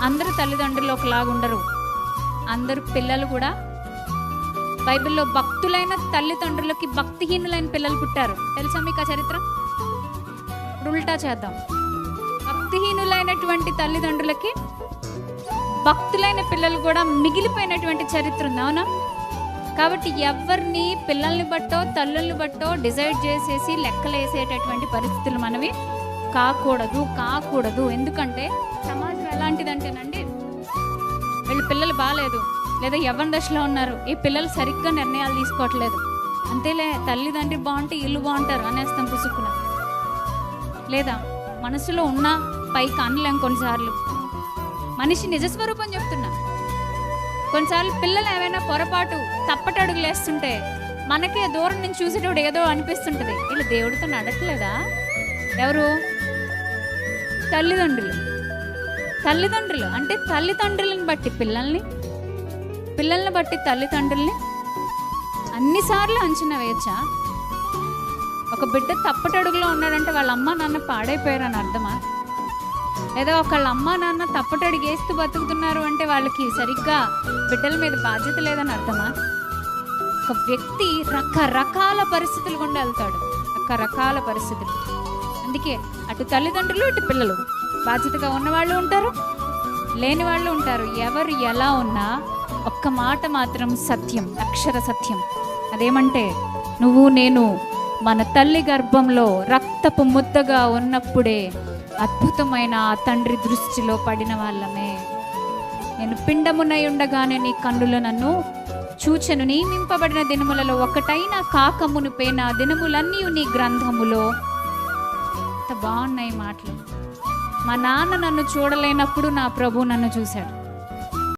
అందరూ తల్లిదండ్రులు ఒకలాగా ఉండరు. అందరు పిల్లలు కూడా బైబిల్లో భక్తులైన తల్లిదండ్రులకి భక్తిహీనులైన పిల్లలు పుట్టారు. తెలుసా మీకు ఆ చరిత్ర? ఉల్టా చేద్దాం. భక్తిహీనులైనటువంటి తల్లిదండ్రులకి భక్తులైన పిల్లలు కూడా మిగిలిపోయినటువంటి చరిత్ర ఉంది, అవునా? కాబట్టి ఎవరిని పిల్లల్ని బట్టో తల్లుల్ని బట్టో డిసైడ్ చేసేసి లెక్కలేసేటటువంటి పరిస్థితులు మనవి కాకూడదు. ఎందుకంటే సమాజం ఎలాంటిదంటేనండి, వీళ్ళు పిల్లలు బాగాలేదు లేదా యవ్వన దశలో ఉన్నారు, ఈ పిల్లలు సరిగ్గా నిర్ణయాలు తీసుకోవట్లేదు, అంతేలే తల్లిదండ్రి బాగుంటే ఇల్లు బాగుంటారు అనేస్తాం పుసుక్కున. లేదా మనసులో ఉన్న పైకి అనలేం. కొన్నిసార్లు మనిషి నిజస్వరూపం చెప్తున్నా. కొన్నిసార్లు పిల్లలు ఏమైనా పొరపాటు తప్పటడుగులు వేస్తుంటే మనకే దూరం నుంచి చూసేటప్పుడు ఏదో అనిపిస్తుంటుంది, వీళ్ళు దేవుడితో నడట్లేదా? ఎవరు? తల్లిదండ్రులు అంటే తల్లిదండ్రులను బట్టి పిల్లల్ని బట్టి తల్లిదండ్రుల్ని అన్నిసార్లు అంచనా వేయచ్చా? ఒక బిడ్డ తప్పటడుగులో ఉన్నాడంటే వాళ్ళ అమ్మ నాన్న పాడైపోయారని అర్థమా? లేదా ఒకళ్ళ అమ్మ నాన్న తప్పటడుగు వేస్తూ బతుకుతున్నారు అంటే వాళ్ళకి సరిగ్గా బిడ్డల మీద బాధ్యత లేదని అర్థమా? ఒక వ్యక్తి రకరకాల పరిస్థితులు గుండా వెళ్తాడు, రకరకాల పరిస్థితులు. అందుకే అటు తల్లిదండ్రులు ఇటు పిల్లలు బాధ్యతగా ఉన్నవాళ్ళు ఉంటారు, లేని వాళ్ళు ఉంటారు. ఎవరు ఎలా ఉన్నా ఒక్క మాట మాత్రం సత్యం, అక్షర సత్యం. అదేమంటే నువ్వు నేను మన తల్లి గర్భంలో రక్తపు ముద్దగా ఉన్నప్పుడే అద్భుతమైన ఆ తండ్రి దృష్టిలో పడిన వాళ్ళమే. నేను పిండమునై ఉండగానే నీ కన్నులు నన్ను చూచెను, నియమింపబడిన దినములలో ఒకటైన కాకమునుపే నా దినములన్నీ నీ గ్రంథములో. ఎంత బాగున్నాయి మాటలు. మా నాన్న నన్ను చూడలేనప్పుడు నా ప్రభు నన్ను చూశాడు.